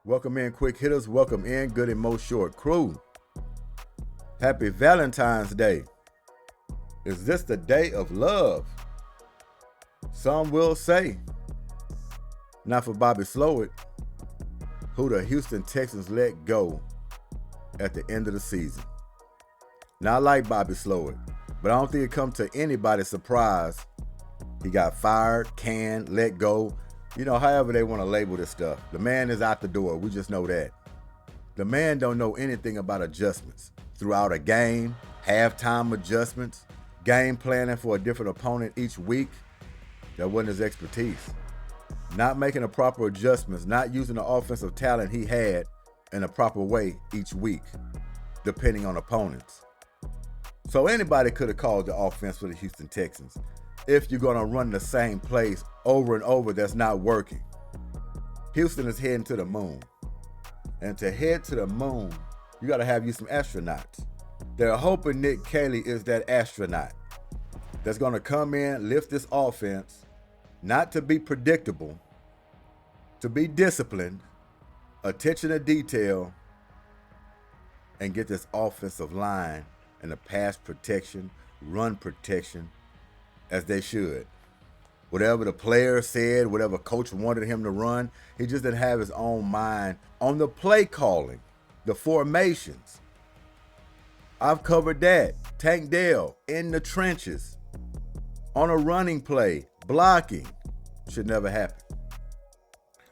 Welcome in, quick hitters. Welcome in, Goodymo short crew. Happy Valentine's Day. Is this the day of love? Some will say. Not for Bobby Slowett, who the Houston Texans let go at the end of the season. Now, I like Bobby Slowett, but I don't think it comes to anybody's surprise. He got fired, canned, let go. However they want to label this stuff. The man is out the door. We just know that. The man don't know anything about adjustments throughout a game, halftime adjustments, game planning for a different opponent each week. That wasn't his expertise. Not making the proper adjustments, not using the offensive talent he had in a proper way each week, depending on opponents. So anybody could have called the offense for the Houston Texans if you're going to run the same plays over and over that's not working. Houston is heading to the moon. And to head to the moon, you got to have you some astronauts. They're hoping Nick Caley is that astronaut that's going to come in, lift this offense, not to be predictable, to be disciplined, attention to detail, and get this offensive line and the pass protection, run protection, as they should. Whatever the player said, whatever coach wanted him to run, he just didn't have his own mind on the play calling, the formations. I've covered that. Tank Dell in the trenches, on a running play, blocking, should never happen.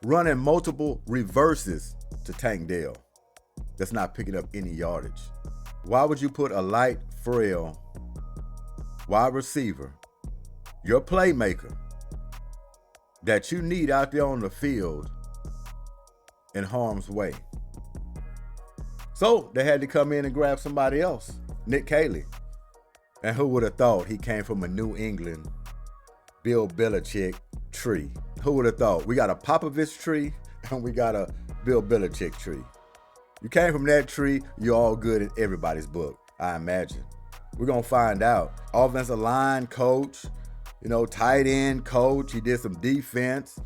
Running multiple reverses to Tank Dell, that's not picking up any yardage. Why would you put a light, frail wide receiver, your playmaker, that you need out there on the field, in harm's way? So they had to come in and grab somebody else, Nick Caley. And who would have thought he came from a New England Bill Belichick tree? Who would have thought? We got a Popovich tree and we got a Bill Belichick tree. You came from that tree, you're all good in everybody's book, I imagine. We're going to find out. Offensive line coach, tight end coach. He did some defense,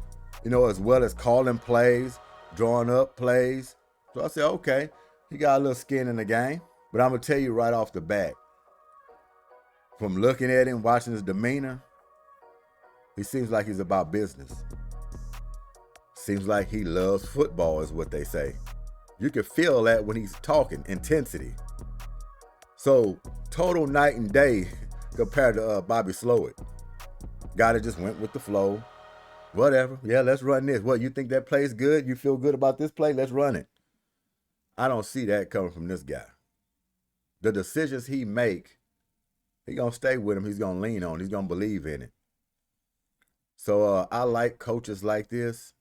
as well as calling plays, drawing up plays. So I said, okay, he got a little skin in the game. But I'm going to tell you right off the bat, from looking at him, watching his demeanor, he seems like he's about business. Seems like he loves football, is what they say. You can feel that when he's talking, intensity. So, total night and day compared to Bobby Slowett. Guy that just went with the flow. Whatever. Yeah, let's run this. What, you think that play's good? You feel good about this play? Let's run it. I don't see that coming from this guy. The decisions he make, he's going to stay with him. He's going to lean on it. He's going to believe in it. So I like coaches like this.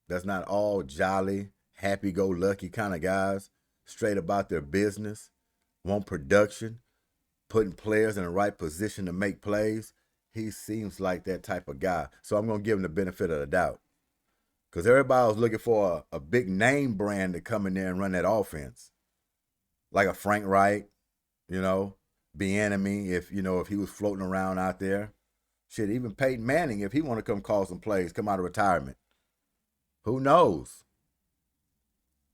That's not all jolly, happy-go-lucky kind of guys. Straight about their business. Want production. Putting players in the right position to make plays. He seems like that type of guy. So I'm going to give him the benefit of the doubt. Because everybody was looking for a big name brand to come in there and run that offense. Like a Frank Wright, Bieniemy, if he was floating around out there. Shit, even Peyton Manning, if he want to come call some plays, come out of retirement. Who knows?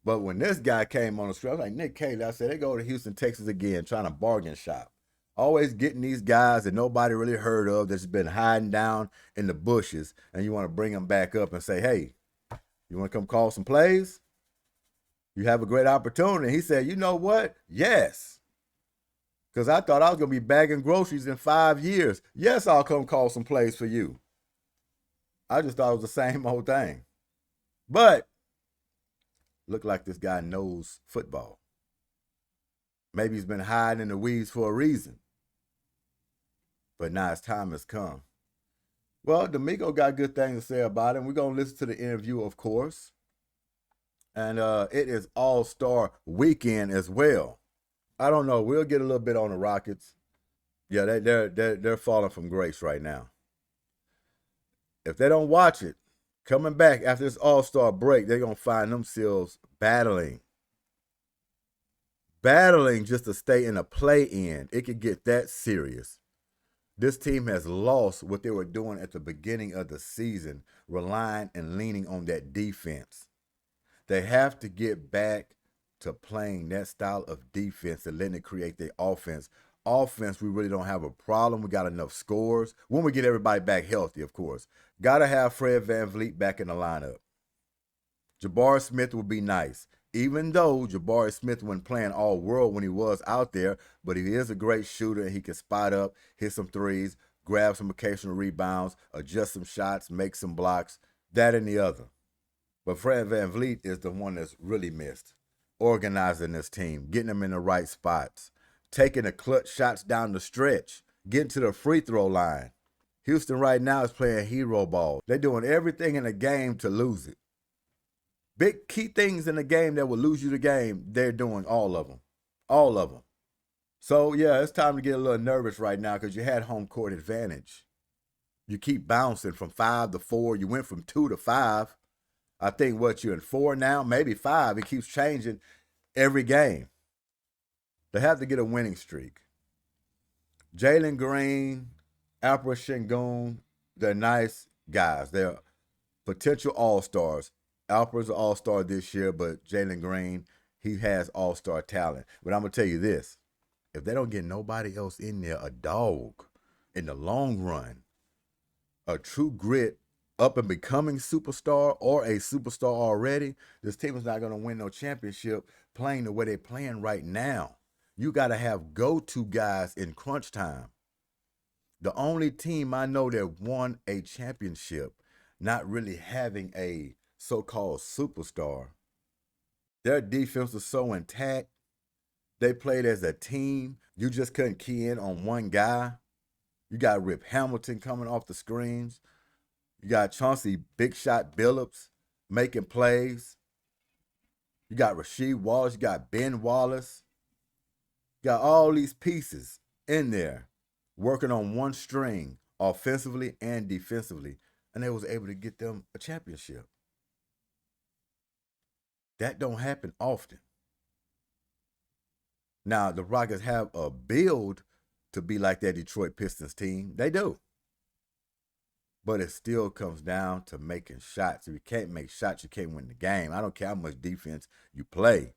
But when this guy came on the street, I was like, Nick Caley, I said, they go to Houston, Texas again, trying to bargain shop. Always getting these guys that nobody really heard of that's been hiding down in the bushes, and you want to bring them back up and say, hey, you want to come call some plays? You have a great opportunity. He said, you know what? Yes. Because I thought I was going to be bagging groceries in 5 years. Yes, I'll come call some plays for you. I just thought it was the same old thing. But looked like this guy knows football. Maybe he's been hiding in the weeds for a reason. But now his time has come. Well, D'Amico got good things to say about him. We're going to listen to the interview, of course. And it is All-Star Weekend as well. I don't know. We'll get a little bit on the Rockets. Yeah, they're falling from grace right now. If they don't watch it, coming back after this All-Star break, they're going to find themselves battling just to stay in a play-in. It could get that serious. This team has lost what they were doing at the beginning of the season, relying and leaning on that defense. They have to get back to playing that style of defense and letting it create their offense. Offense, we really don't have a problem. We got enough scores. When we get everybody back healthy, of course. Got to have Fred VanVleet back in the lineup. Jabari Smith would be nice. Even though Jabari Smith wasn't playing all world when he was out there, but he is a great shooter and he can spot up, hit some threes, grab some occasional rebounds, adjust some shots, make some blocks, that and the other. But Fred VanVleet is the one that's really missed. Organizing this team, getting them in the right spots, taking the clutch shots down the stretch, getting to the free throw line. Houston right now is playing hero ball. They're doing everything in the game to lose it. Big key things in the game that will lose you the game, they're doing all of them. All of them. So, yeah, it's time to get a little nervous right now because you had home court advantage. You keep bouncing from 5 to 4. You went from 2 to 5. I think you're in 4 now, maybe 5. It keeps changing every game. They have to get a winning streak. Jalen Green, Alperen Sengun, they're nice guys. They're potential all-stars. Alperen's an all-star this year, but Jalen Green, he has all-star talent. But I'm going to tell you this. If they don't get nobody else in there, a dog, in the long run, a true grit, up and becoming superstar or a superstar already, this team is not going to win no championship playing the way they're playing right now. You got to have go-to guys in crunch time. The only team I know that won a championship not really having a so-called superstar, their defense was so intact. They played as a team. You just couldn't key in on one guy. You got Rip Hamilton coming off the screens. You got Chauncey Big Shot Billups making plays. You got Rasheed Wallace. You got Ben Wallace. You got all these pieces in there working on one string offensively and defensively. And they was able to get them a championship. That don't happen often. Now, the Rockets have a build to be like that Detroit Pistons team. They do. But it still comes down to making shots. If you can't make shots, you can't win the game. I don't care how much defense you play.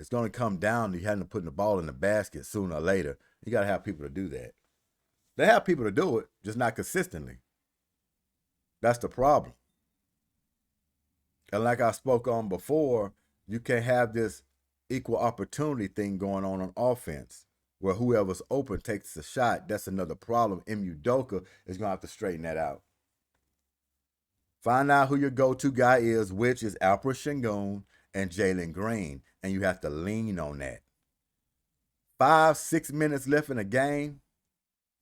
It's going to come down to you having to put the ball in the basket sooner or later. You got to have people to do that. They have people to do it, just not consistently. That's the problem. And like I spoke on before, you can't have this equal opportunity thing going on offense where whoever's open takes a shot. That's another problem. Udoka is going to have to straighten that out. Find out who your go-to guy is, which is Alperen Sengun and Jalen Green, and you have to lean on that. 5-6 minutes left in a game,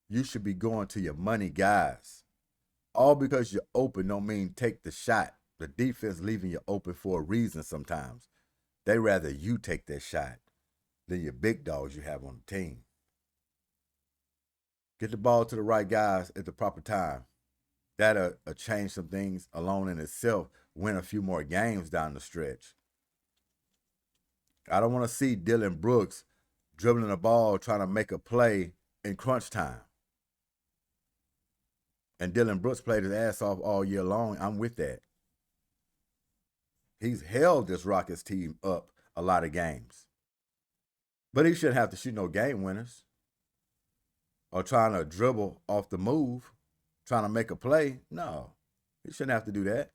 you should be going to your money guys. All because you're open don't mean take the shot. The defense leaving you open for a reason sometimes. They rather you take that shot than your big dogs you have on the team. Get the ball to the right guys at the proper time. That'll change some things alone in itself, win a few more games down the stretch. I don't want to see Dylan Brooks dribbling the ball trying to make a play in crunch time. And Dylan Brooks played his ass off all year long. I'm with that. He's held this Rockets team up a lot of games. But he shouldn't have to shoot no game winners or trying to dribble off the move, trying to make a play. No, he shouldn't have to do that.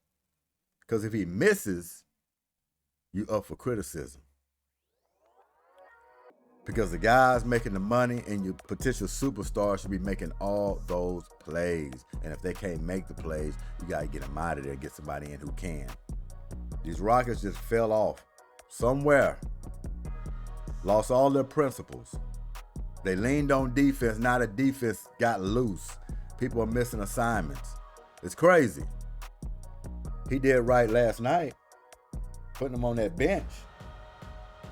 Because if he misses, you up for criticism. Because the guys making the money and your potential superstars should be making all those plays. And if they can't make the plays, you got to get them out of there and get somebody in who can. These Rockets just fell off somewhere. Lost all their principles. They leaned on defense. Now the defense got loose. People are missing assignments. It's crazy. He did right last night, putting him on that bench.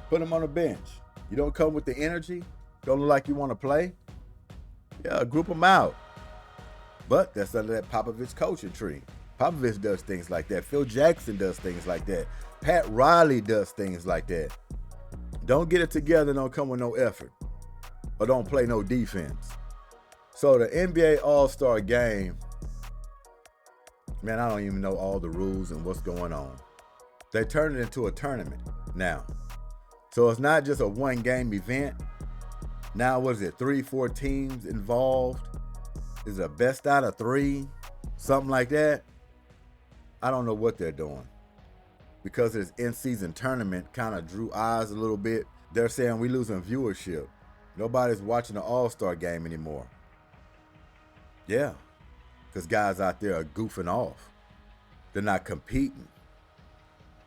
Put him on the bench. You don't come with the energy, don't look like you want to play, yeah, group them out. But that's under that Popovich coaching tree. Popovich does things like that. Phil Jackson does things like that. Pat Riley does things like that. Don't get it together, don't come with no effort. Or don't play no defense. So the NBA All-Star Game, man, I don't even know all the rules and what's going on. They turned it into a tournament now. So it's not just a one-game event. Now, what is it, 3-4 teams involved? Is it a best out of 3? Something like that? I don't know what they're doing. Because this in-season tournament kind of drew eyes a little bit. They're saying we're losing viewership. Nobody's watching the All-Star game anymore. Yeah, because guys out there are goofing off. They're not competing.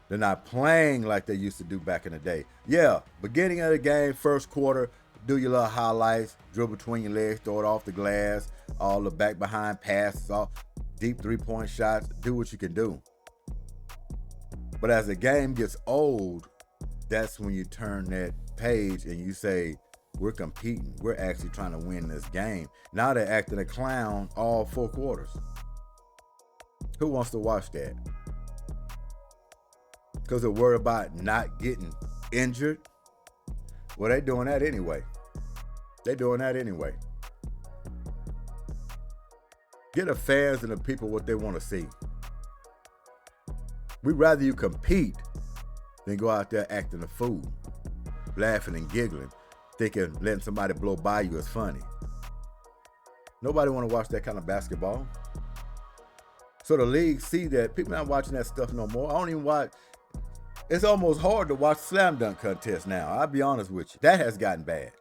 They're not playing like they used to do back in the day. Yeah, beginning of the game, first quarter, do your little highlights, dribble between your legs, throw it off the glass, all the back behind passes, all deep three-point shots, do what you can do. But as the game gets old, that's when you turn that page and you say, we're competing. We're actually trying to win this game. Now they're acting a clown all 4 quarters. Who wants to watch that? Because they're worried about not getting injured? Well, they're doing that anyway. Get the fans and the people what they want to see. We'd rather you compete than go out there acting a fool, laughing and giggling, thinking letting somebody blow by you is funny. Nobody want to watch that kind of basketball. So the league see that people not watching that stuff no more. I don't even watch. It's almost hard to watch slam dunk contests now. I'll be honest with you. That has gotten bad.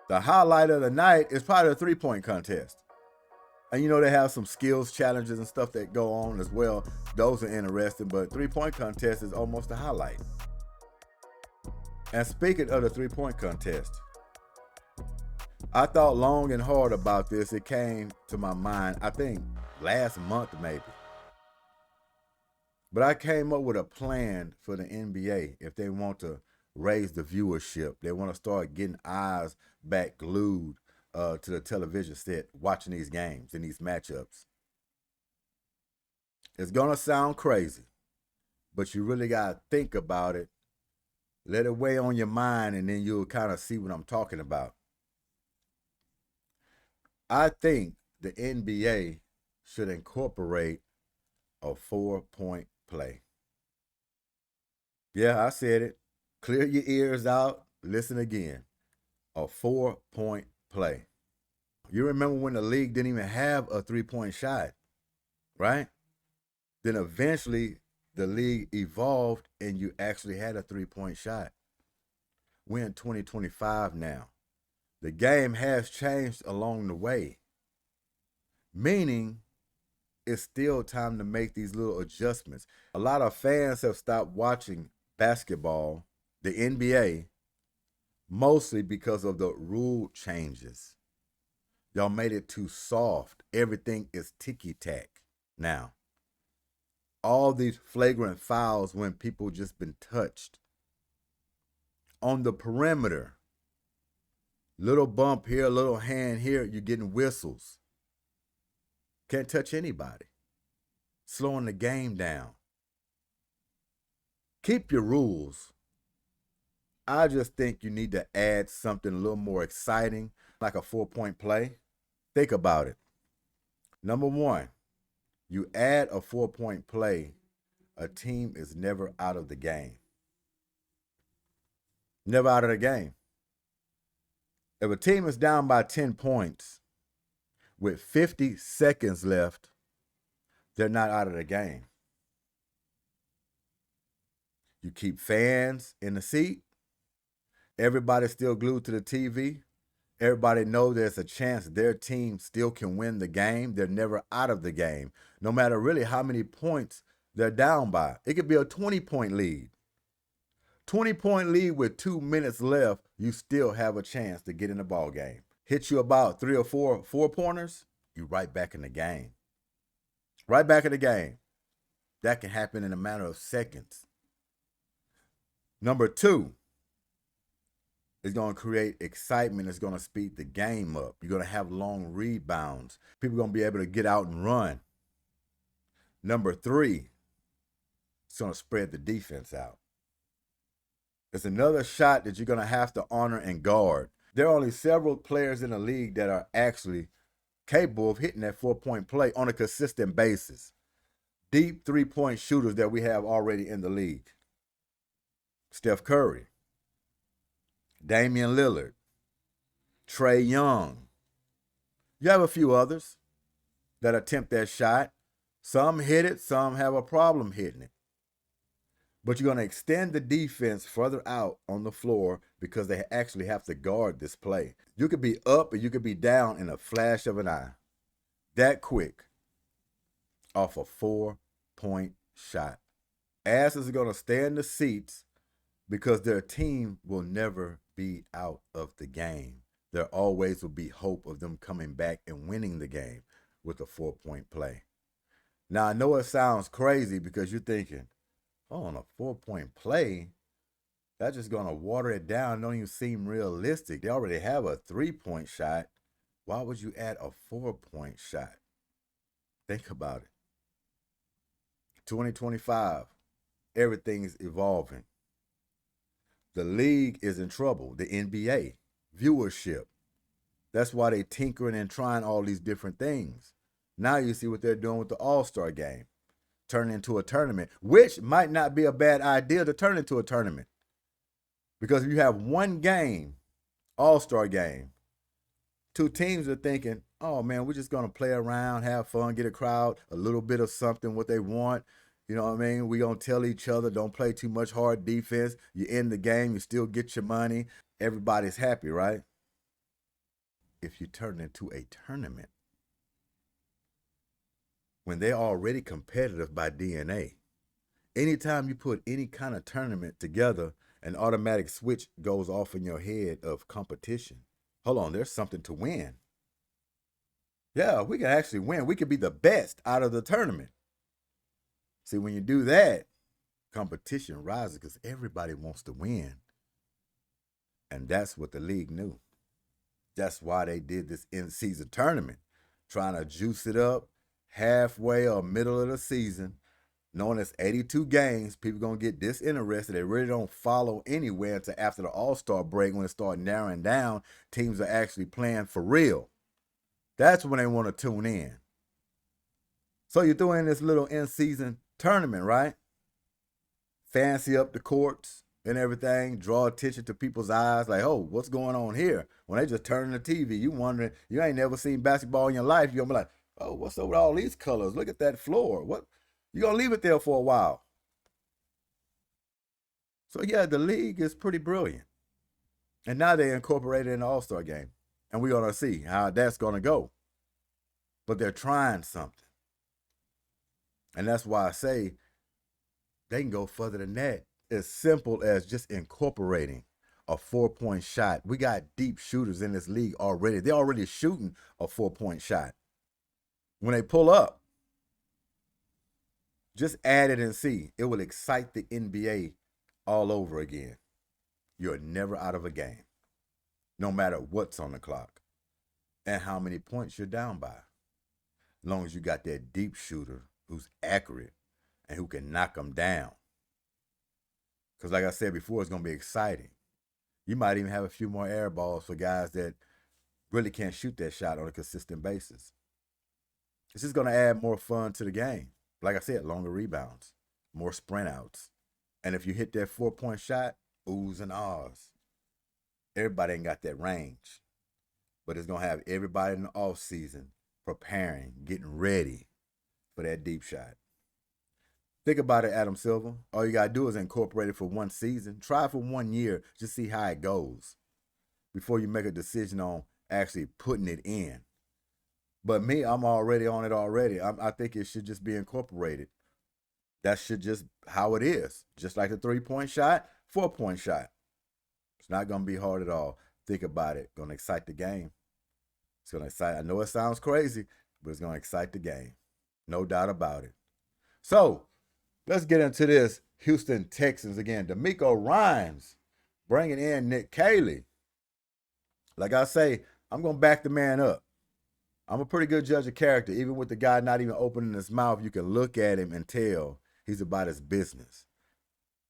The highlight of the night is probably a three-point contest. And you know they have some skills challenges and stuff that go on as well. Those are interesting, but three-point contest is almost the highlight. And speaking of the three-point contest, I thought long and hard about this. It came to my mind, I think, last month maybe. But I came up with a plan for the NBA if they want to raise the viewership. They want to start getting eyes back glued to the television set watching these games and these matchups. It's going to sound crazy, but you really got to think about it. Let it weigh on your mind, and then you'll kind of see what I'm talking about. I think the NBA should incorporate a 4-point play. Yeah, I said it. Clear your ears out. Listen again. A 4-point play. You remember when the league didn't even have a 3-point shot, right? Then eventually the league evolved and you actually had a 3-point shot. We're in 2025 now. The game has changed along the way, meaning it's still time to make these little adjustments. A lot of fans have stopped watching basketball, the NBA, mostly because of the rule changes. Y'all made it too soft. Everything is ticky-tack now. All these flagrant fouls when people just been touched. On the perimeter, little bump here, little hand here, you're getting whistles. Can't touch anybody. Slowing the game down. Keep your rules. I just think you need to add something a little more exciting, like a 4-point play. Think about it. Number one, you add a 4-point play, a team is never out of the game. Never out of the game. If a team is down by 10 points with 50 seconds left, they're not out of the game. You keep fans in the seat. Everybody's still glued to the TV. Everybody knows there's a chance their team still can win the game. They're never out of the game, no matter really how many points they're down by. It could be a 20-point lead. 20-point lead with 2 minutes left, you still have a chance to get in the ball game. Hit you about 3 or 4 4-pointers, you're right back in the game. Right back in the game. That can happen in a matter of seconds. Number two, it's going to create excitement. It's going to speed the game up. You're going to have long rebounds. People are going to be able to get out and run. Number three, it's going to spread the defense out. It's another shot that you're going to have to honor and guard. There are only several players in the league that are actually capable of hitting that 4-point play on a consistent basis. deep three-point shooters that we have already in the league. Steph Curry, Damian Lillard, Trae Young. You have a few others that attempt that shot. Some hit it, some have a problem hitting it. But you're going to extend the defense further out on the floor because they actually have to guard this play. You could be up or you could be down in a flash of an eye. That quick off a 4-point shot. Asses are going to stay in the seats because their team will never be out of the game. There always will be hope of them coming back and winning the game with a 4-point play. Now, I know it sounds crazy because you're thinking, oh, on a 4-point play, that's just going to water it down. Don't even seem realistic. They already have a 3-point shot. Why would you add a 4-point shot? Think about it. 2025, everything's evolving. The league is in trouble. The NBA, viewership. That's why they tinkering and trying all these different things. Now you see what they're doing with the All-Star game. Turn into a tournament, which might not be a bad idea to turn into a tournament. Because if you have one game, All-Star game, two teams are thinking, oh man, we're just going to play around, have fun, get a crowd, a little bit of something, what they want. You know what I mean? We're going to tell each other, don't play too much hard defense. You end the game, you still get your money. Everybody's happy, right? If you turn it into a tournament, when they're already competitive by DNA, anytime you put any kind of tournament together, an automatic switch goes off in your head of competition. Hold on, there's something to win. Yeah, we can actually win. We could be the best out of the tournament. See, when you do that, competition rises because everybody wants to win. And that's what the league knew. That's why they did this in-season tournament, trying to juice it up halfway or middle of the season, knowing it's 82 games. People going to get disinterested. They really don't follow anywhere until after the All-Star break when it starts narrowing down. Teams are actually playing for real. That's when they want to tune in. So you're doing this little in-season tournament, right? Fancy up the courts and everything, draw attention to people's eyes, like, oh, what's going on here? When they just turn the TV, you wondering, you ain't never seen basketball in your life, you're gonna be like, oh, what's up with all these colors? Look at that floor. What? You're gonna leave it there for a while. So yeah, the league is pretty brilliant. And now they incorporated in the All-Star game. And we're gonna see how that's gonna go. But they're trying something. And that's why I say they can go further than that. As simple as just incorporating a 4-point shot. We got deep shooters in this league already. They're already shooting a 4-point shot. When they pull up, just add it and see. It will excite the NBA all over again. You're never out of a game, no matter what's on the clock and how many points you're down by. As long as you got that deep shooter who's accurate and who can knock them down. Because like I said before, it's going to be exciting. You might even have a few more air balls for guys that really can't shoot that shot on a consistent basis. It's just going to add more fun to the game. Like I said, longer rebounds, more sprint outs. And if you hit that 4-point shot, oohs and ahs. Everybody ain't got that range. But it's going to have everybody in the offseason preparing, getting ready for that deep shot. Think about it, Adam Silver. All you got to do is incorporate it for one season. Try it for 1 year. Just see how it goes before you make a decision on actually putting it in. But me, I'm already on it already. I think it should just be incorporated. That should just how it is. Just like the 3-point shot, 4-point shot. It's not going to be hard at all. Think about it. Going to excite the game. It's going to excite. I know it sounds crazy, but it's going to excite the game. No doubt about it. So, let's get into this Houston Texans again. D'Amico Ryans bringing in Nick Caley. Like I say, I'm going to back the man up. I'm a pretty good judge of character. Even with the guy not even opening his mouth, you can look at him and tell he's about his business.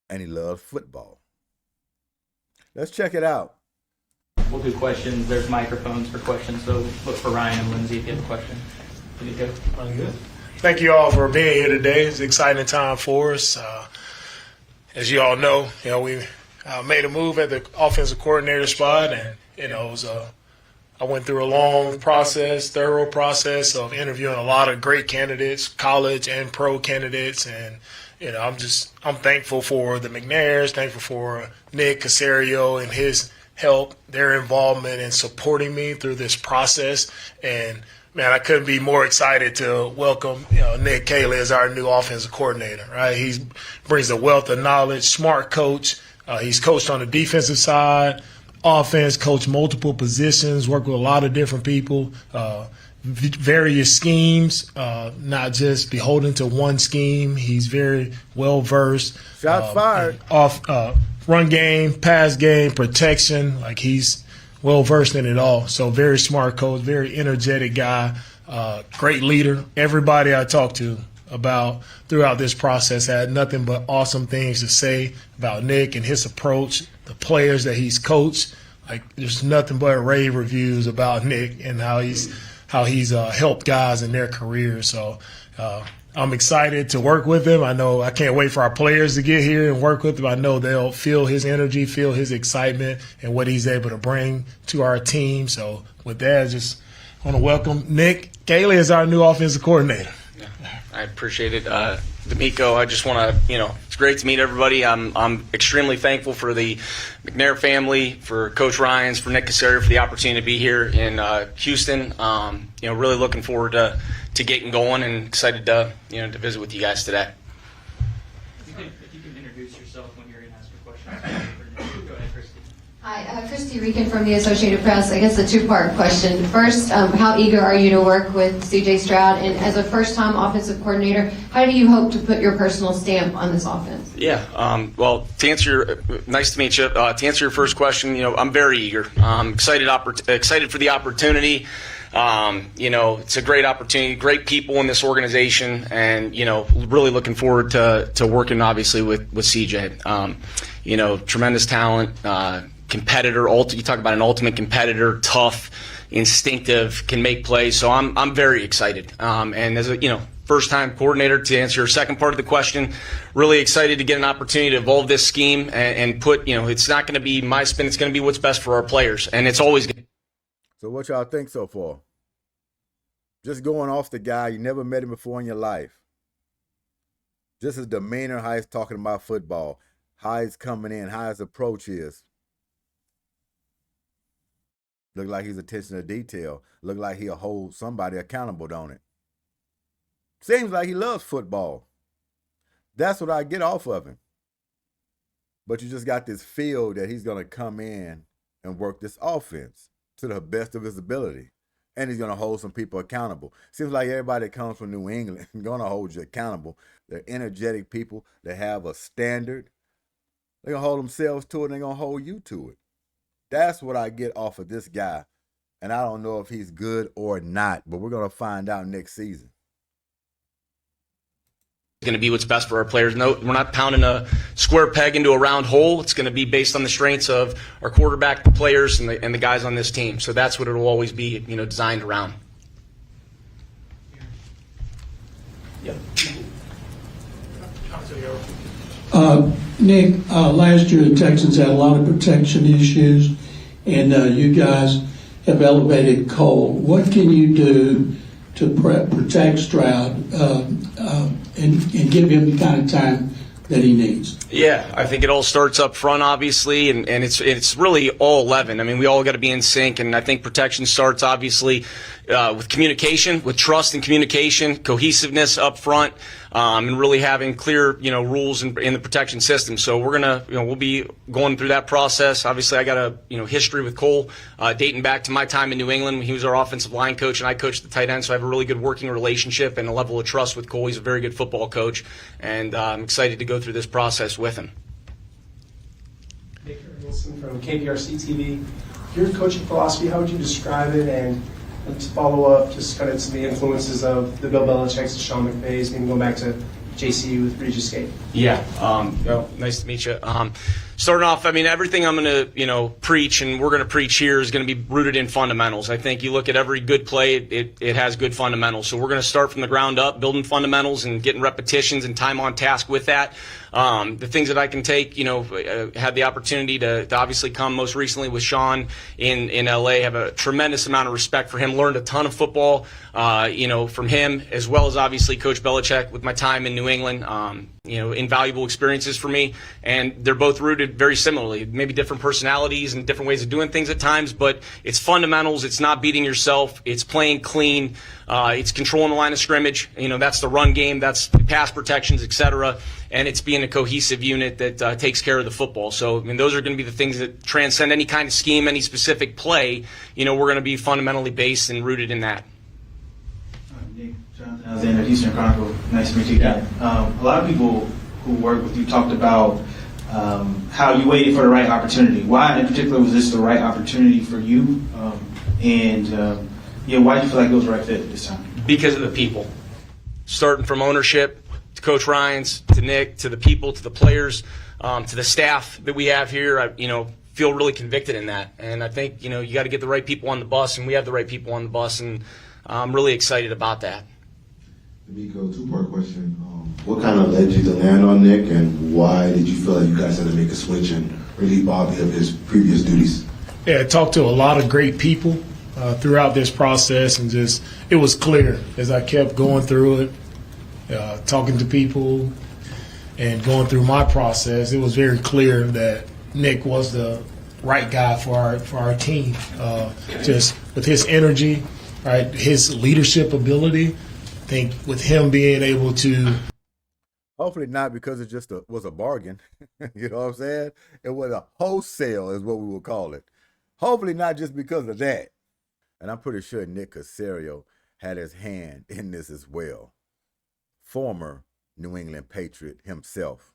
And he loves football. Let's check it out. We'll do questions. There's microphones for questions, so look for Ryan and Lindsay if you have a question. Can you go? I'm good. Thank you all for being here today. It's an exciting time for us. As you all know, we made a move at the offensive coordinator spot, and it was I went through a long process, thorough process of interviewing a lot of great candidates, college and pro candidates, and I'm thankful for the McNairs, thankful for Nick Caserio and his help, their involvement in supporting me through this process. And man, I couldn't be more excited to welcome Nick Caley as our new offensive coordinator. Right, he brings a wealth of knowledge, smart coach. He's coached on the defensive side, offense, coached multiple positions, worked with a lot of different people, various schemes, not just beholden to one scheme. He's very well versed. Shots fired. Run game, pass game, protection. Like, he's well versed in it all. So very smart coach, very energetic guy, great leader. Everybody I talked to about throughout this process had nothing but awesome things to say about Nick and his approach, the players that he's coached. Like, there's nothing but rave reviews about Nick and how he's helped guys in their careers. So I'm excited to work with him. I can't wait for our players to get here and work with him. I know they'll feel his energy, feel his excitement, and what he's able to bring to our team. So with that, I just want to welcome Nick Caley as our new offensive coordinator. Yeah, I appreciate it. D'Amico, I just want to, it's great to meet everybody. I'm extremely thankful for the McNair family, for Coach Ryans, for Nick Caserio, for the opportunity to be here in Houston. Really looking forward to getting going and excited to visit with you guys today. If you can introduce yourself when you're going to ask your question. Go ahead, Christy. Hi, Christy Regan from the Associated Press. I guess a two-part question. First, how eager are you to work with C.J. Stroud? And as a first-time offensive coordinator, how do you hope to put your personal stamp on this offense? Yeah, well, nice to meet you. To answer your first question, I'm very eager. I'm excited for the opportunity. It's a great opportunity, great people in this organization, and, really looking forward to working, obviously, with CJ. Tremendous talent, competitor. You talk about an ultimate competitor, tough, instinctive, can make plays. So I'm very excited. And as a first-time coordinator, to answer your second part of the question, really excited to get an opportunity to evolve this scheme and put. It's not going to be my spin. It's going to be what's best for our players, and it's always. So what y'all think so far? Just going off the guy, you never met him before in your life. Just his demeanor, how he's talking about football, how he's coming in, how his approach is. Look like he's attention to detail. Look like he'll hold somebody accountable, don't it? Seems like he loves football. That's what I get off of him. But you just got this feel that he's going to come in and work this offense to the best of his ability. And he's going to hold some people accountable. Seems like everybody that comes from New England is going to hold you accountable. They're energetic people. They have a standard. They're going to hold themselves to it, and they're going to hold you to it. That's what I get off of this guy. And I don't know if he's good or not, but we're going to find out next season. Going to be what's best for our players. No, we're not pounding a square peg into a round hole. It's going to be based on the strengths of our quarterback, the players, and the guys on this team. So that's what it'll always be, designed around. Yeah. Nick, last year the Texans had a lot of protection issues, and you guys have elevated Cole. What can you do to protect Stroud and give him the kind of time that he needs? Yeah, I think it all starts up front, obviously, and it's really all 11. I mean, we all got to be in sync, and I think protection starts, obviously, with communication, with trust and communication, cohesiveness up front, and really having clear, rules in the protection system. So we're gonna, we'll be going through that process. Obviously, I got a, history with Cole, dating back to my time in New England when he was our offensive line coach and I coached the tight end. So I have a really good working relationship and a level of trust with Cole. He's a very good football coach, and I'm excited to go through this process with him. Baker Wilson from KBRC TV. Your coaching philosophy, how would you describe it? And to follow up, just kind of some of the influences of the Bill Belichick's, Sean McVay's, maybe going back to JC with Regis Skate. Yeah. Nice to meet you. Starting off, I mean, everything I'm going to, preach and we're going to preach here is going to be rooted in fundamentals. I think you look at every good play, it has good fundamentals. So we're going to start from the ground up, building fundamentals and getting repetitions and time on task with that. The things that I can take, had the opportunity to obviously come most recently with Sean in LA, have a tremendous amount of respect for him, learned a ton of football, from him, as well as obviously Coach Belichick with my time in New England, invaluable experiences for me. And they're both rooted very similarly, maybe different personalities and different ways of doing things at times, but it's fundamentals. It's not beating yourself. It's playing clean. It's controlling the line of scrimmage. That's the run game. That's pass protections, etc. And it's being a cohesive unit that takes care of the football. So, those are going to be the things that transcend any kind of scheme, any specific play. We're going to be fundamentally based and rooted in that. Nick, Jonathan Alexander, Houston Chronicle. Nice to meet you again. A lot of people who work with you talked about how you waited for the right opportunity. Why, in particular, was this the right opportunity for you? Why do you feel like it was the right fit this time? Because of the people. Starting from ownership, to Coach Ryans, to Nick, to the people, to the players, to the staff that we have here, I feel really convicted in that. And I think, you got to get the right people on the bus, and we have the right people on the bus, and I'm really excited about that. D'Amico, two-part question. What kind of led you to land on Nick, and why did you feel like you guys had to make a switch and relieve Bobby of his previous duties? Yeah, I talked to a lot of great people throughout this process, and it was clear as I kept going through it, talking to people and going through my process, it was very clear that Nick was the right guy for our team. Just with his energy, right, his leadership ability, I think with him being able to. Hopefully not, because it just was a bargain. You know what I'm saying? It was a wholesale is what we would call it. Hopefully not just because of that. And I'm pretty sure Nick Caserio had his hand in this as well. Former New England Patriot himself.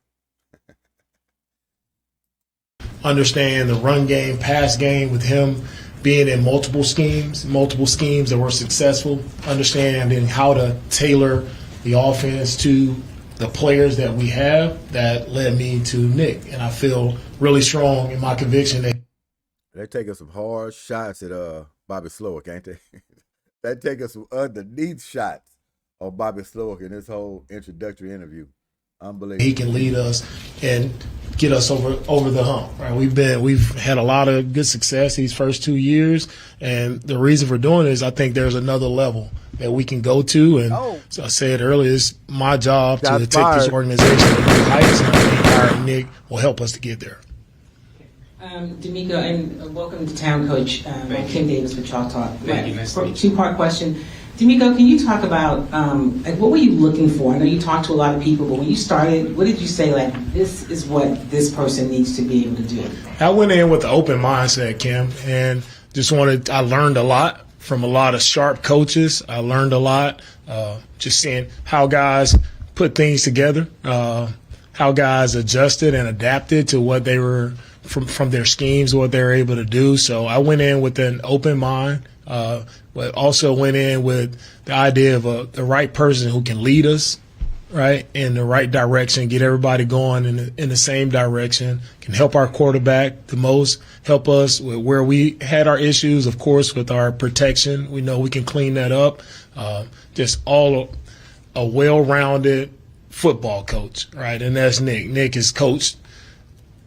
Understand the run game, pass game with him being in multiple schemes that were successful, understanding how to tailor the offense to the players that we have, that led me to Nick. And I feel really strong in my conviction that they're taking some hard shots at Bobby Slowick, ain't they? They're taking some underneath shots on Bobby Slowick in this whole introductory interview. Unbelievable. He can lead us and get us over the hump. Right? We've had a lot of good success these first 2 years, and the reason for doing it is I think there's another level that we can go to. And so I said earlier, it's my job to take this organization to new heights, and I think hiring Nick will help us to get there. D'Amico, and welcome to town, Coach. I'm Kim Davis with Chalk Talk. Thank you. Nice to meet you. Two-part question. D'Amico, can you talk about what were you looking for? I know you talked to a lot of people, but when you started, what did you say, this is what this person needs to be able to do? I went in with an open mindset, Kim, and I learned a lot from a lot of sharp coaches. I learned a lot just seeing how guys put things together, how guys adjusted and adapted to what they were from their schemes, what they were able to do. So I went in with an open mind, but also went in with the idea of the right person who can lead us, right, in the right direction, get everybody going in the same direction, can help our quarterback the most, help us with where we had our issues, of course, with our protection. We know we can clean that up. Just all a well-rounded football coach, right, and that's Nick. Nick has coached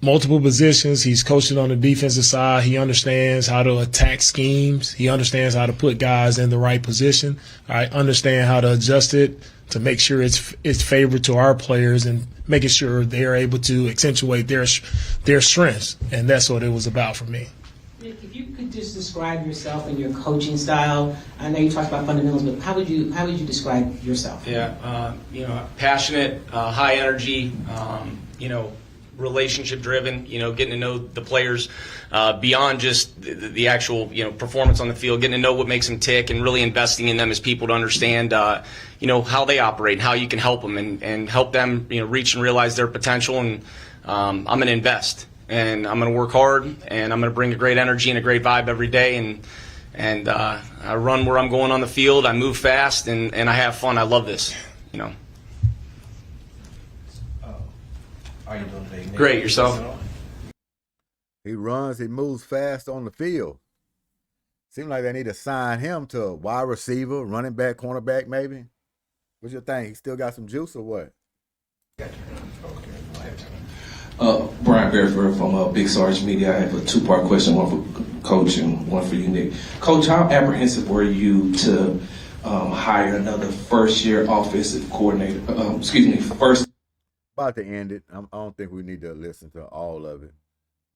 multiple positions. He's coaching on the defensive side. He understands how to attack schemes. He understands how to put guys in the right position. I understand how to adjust it to make sure it's favored to our players and making sure they're able to accentuate their strengths. And that's what it was about for me. Nick, if you could just describe yourself and your coaching style. I know you talked about fundamentals, but how would you describe yourself? Yeah, passionate, high energy, relationship driven, getting to know the players beyond just the actual, performance on the field, getting to know what makes them tick and really investing in them as people to understand, how they operate and how you can help them and help them, reach and realize their potential. And I'm going to invest and I'm going to work hard and I'm going to bring a great energy and a great vibe every day. And I run where I'm going on the field. I move fast and I have fun. I love this, How you doing today, Nick? Great, yourself? He runs, he moves fast on the field. Seems like they need to sign him to a wide receiver, running back, cornerback, maybe. What's your thing? He still got some juice or what? Brian Beresford from Big Sarge Media. I have a two-part question, one for Coach and one for you, Nick. Coach, how apprehensive were you to hire another first-year offensive coordinator? First. About to end it. I don't think we need to listen to all of it.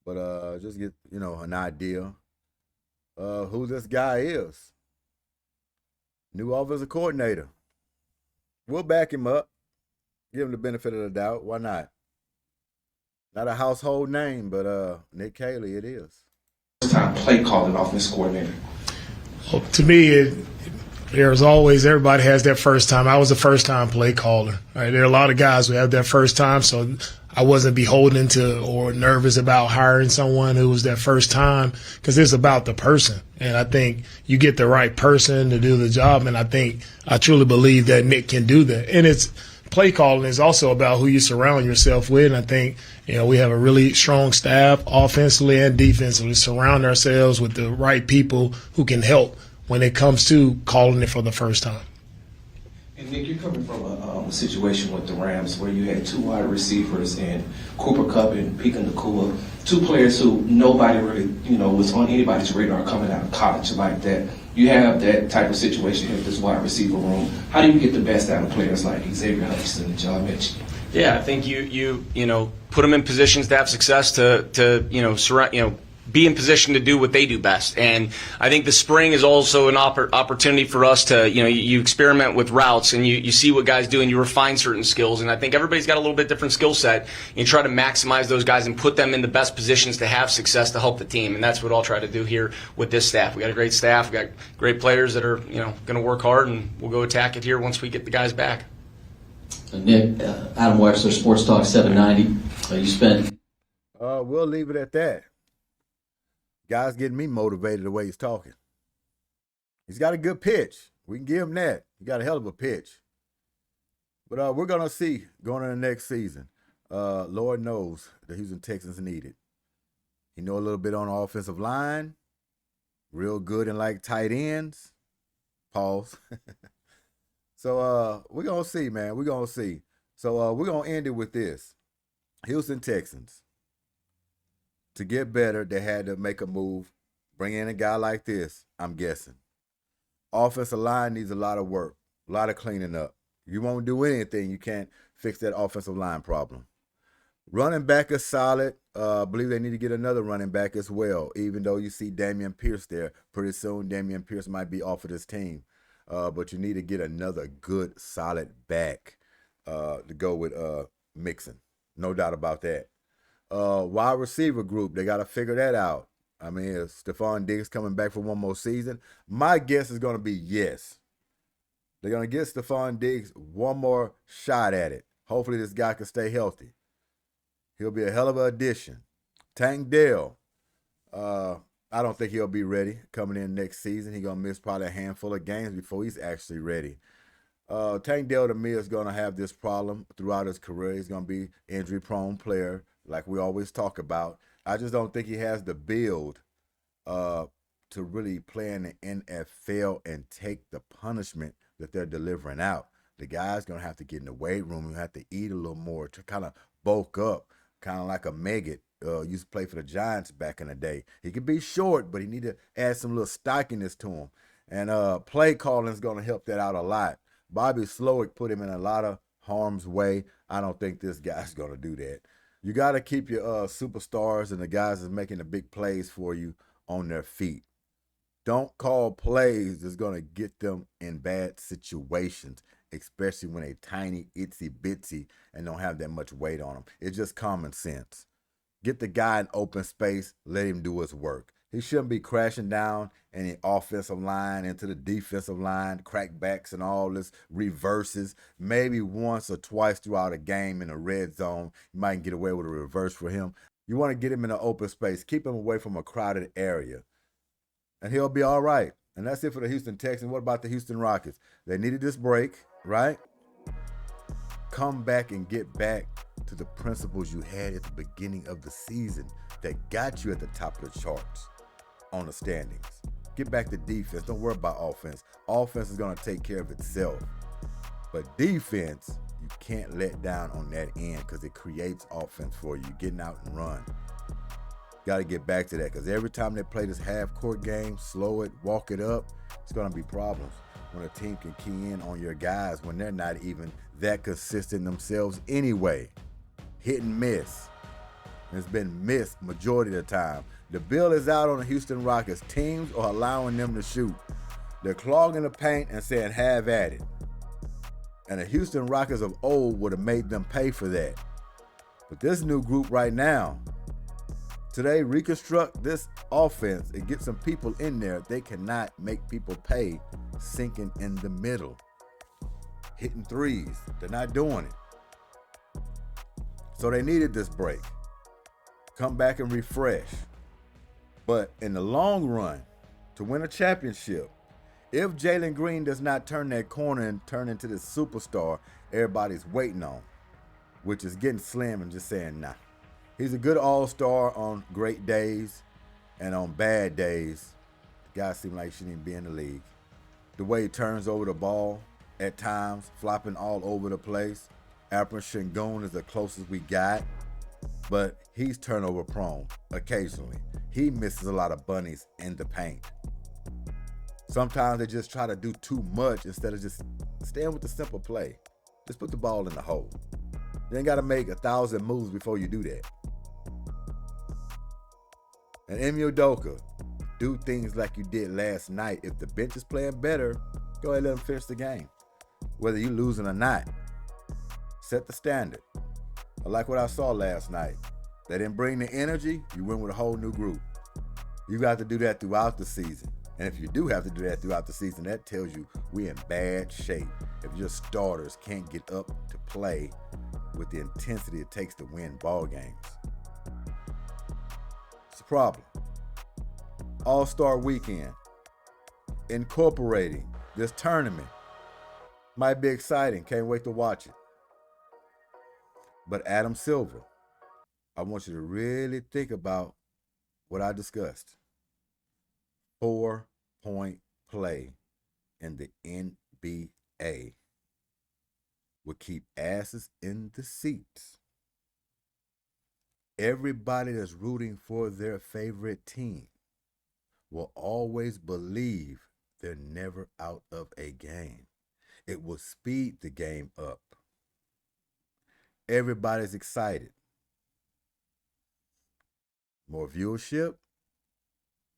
But just get, an idea who this guy is. New offensive coordinator. We'll back him up. Give him the benefit of the doubt. Why not? Not a household name, but Nick Caley it is. First time play calling offense coordinator. Well, to me, there's always, everybody has that first time. I was a first time play caller. Right? There are a lot of guys who have that first time, so I wasn't beholden to or nervous about hiring someone who was that first time, because it's about the person. And I think you get the right person to do the job, and I truly believe that Nick can do that. And it's play calling is also about who you surround yourself with. And I think, we have a really strong staff offensively and defensively. Surround ourselves with the right people who can help when it comes to calling it for the first time. And Nick, you're coming from a situation with the Rams where you had two wide receivers in Cooper Kupp and Puka Nacua, two players who nobody really, was on anybody's radar coming out of college like that. You have that type of situation here with this wide receiver room. How do you get the best out of players like Xavier Hutchinson and John Mitchell? Yeah, I think you put them in positions to have success to surround, be in position to do what they do best. And I think the spring is also an opportunity for us to, you experiment with routes and you see what guys do and you refine certain skills. And I think everybody's got a little bit different skill set. You try to maximize those guys and put them in the best positions to have success to help the team. And that's what I'll try to do here with this staff. We got a great staff. We got great players that are, going to work hard, and we'll go attack it here once we get the guys back. Nick, Adam Wexler, Sports Talk 790. You spent. We'll leave it at that. Guy's getting me motivated the way he's talking. He's got a good pitch. We can give him that. He got a hell of a pitch. But we're going to see going into the next season. Lord knows the Houston Texans need it. He know a little bit on the offensive line. Real good in tight ends. Pause. So we're going to see, man. We're going to see. So we're going to end it with this. Houston Texans. To get better, they had to make a move, bring in a guy like this, I'm guessing. Offensive line needs a lot of work, a lot of cleaning up. You won't do anything, you can't fix that offensive line problem. Running back is solid. I believe they need to get another running back as well, even though you see Damian Pierce there. Pretty soon, Damian Pierce might be off of this team. But you need to get another good, solid back to go with Mixon. No doubt about that. Wide receiver group, they got to figure that out. I mean, is Stephon Diggs coming back for one more season? My guess is going to be yes. They're going to give Stephon Diggs one more shot at it. Hopefully this guy can stay healthy. He'll be a hell of an addition. Tank Dell, I don't think he'll be ready coming in next season. He's going to miss probably a handful of games before he's actually ready. Tank Dell, to me, is going to have this problem throughout his career. He's going to be injury-prone player, like we always talk about. I just don't think he has the build to really play in the NFL and take the punishment that they're delivering out. The guy's going to have to get in the weight room and have to eat a little more to kind of bulk up, kind of like a Meggett used to play for the Giants back in the day. He could be short, but he need to add some little stockiness to him. And play calling is going to help that out a lot. Bobby Slowick put him in a lot of harm's way. I don't think this guy's going to do that. You got to keep your superstars and the guys that's making the big plays for you on their feet. Don't call plays that's going to get them in bad situations, especially when they tiny, itsy bitsy and don't have that much weight on them. It's just common sense. Get the guy in open space, let him do his work. He shouldn't be crashing down in the offensive line into the defensive line, crackbacks and all this reverses. Maybe once or twice throughout a game in the red zone, you might get away with a reverse for him. You want to get him in an open space. Keep him away from a crowded area. And he'll be all right. And that's it for the Houston Texans. What about the Houston Rockets? They needed this break, right? Come back and get back to the principles you had at the beginning of the season that got you at the top of the charts on the standings. Get back to defense. Don't worry about offense. Offense is going to take care of itself. But defense, you can't let down on that end because it creates offense for you. Getting out and run. Got to get back to that because every time they play this half-court game, slow it, walk it up, it's going to be problems when a team can key in on your guys when they're not even that consistent themselves anyway. Hit and miss. It's been missed majority of the time. The bill is out on the Houston Rockets. Teams are allowing them to shoot. They're clogging the paint and saying, have at it. And the Houston Rockets of old would have made them pay for that. But this new group right now, today, reconstruct this offense and get some people in there. They cannot make people pay sinking in the middle. Hitting threes. They're not doing it. So they needed this break. Come back and refresh. But in the long run, to win a championship, if Jalen Green does not turn that corner and turn into this superstar everybody's waiting on, which is getting slim and just saying, nah. He's a good all-star on great days, and on bad days, the guy seems like he shouldn't even be in the league. The way he turns over the ball at times, flopping all over the place. Alperen Sengun is the closest we got, but he's turnover prone occasionally. He misses a lot of bunnies in the paint. Sometimes they just try to do too much instead of just staying with the simple play. Just put the ball in the hole. You ain't got to make 1,000 moves before you do that. And Udoka, do things like you did last night. If the bench is playing better, go ahead and let them finish the game. Whether you losing or not. Set the standard. I like what I saw last night. They didn't bring the energy, you went with a whole new group. You got to do that throughout the season. And if you do have to do that throughout the season, that tells you we're in bad shape. If your starters can't get up to play with the intensity it takes to win ball games. It's a problem. All-Star Weekend. Incorporating this tournament. Might be exciting. Can't wait to watch it. But Adam Silver, I want you to really think about what I discussed. 4-point play in the NBA will keep asses in the seats. Everybody that's rooting for their favorite team will always believe they're never out of a game. It will speed the game up. Everybody's excited. More viewership,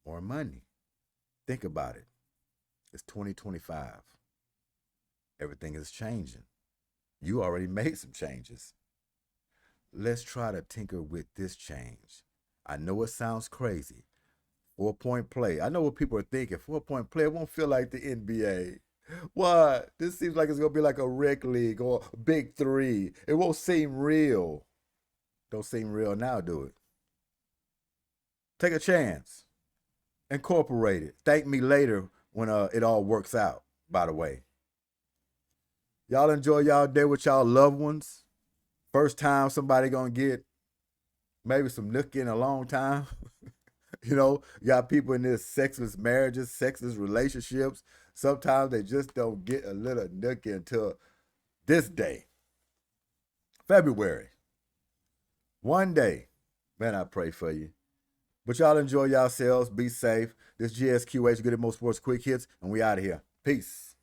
more money. Think about it. It's 2025. Everything is changing. You already made some changes. Let's try to tinker with this change. I know it sounds crazy. 4-point play. I know what people are thinking. 4-point play, it won't feel like the NBA. What? This seems like it's going to be like a rec league or a big three. It won't seem real. Don't seem real now, do it? Take a chance. Incorporate it. Thank me later when it all works out, by the way. Y'all enjoy y'all day with y'all loved ones. First time somebody going to get maybe some nook in a long time. You know, you got people in this sexless marriages, sexless relationships. Sometimes they just don't get a little nook until this day. February. One day. Man, I pray for you. But y'all enjoy yourselves. Be safe. This G.S.Q.H. Goodymo Sports Quick Hits, and we out of here. Peace.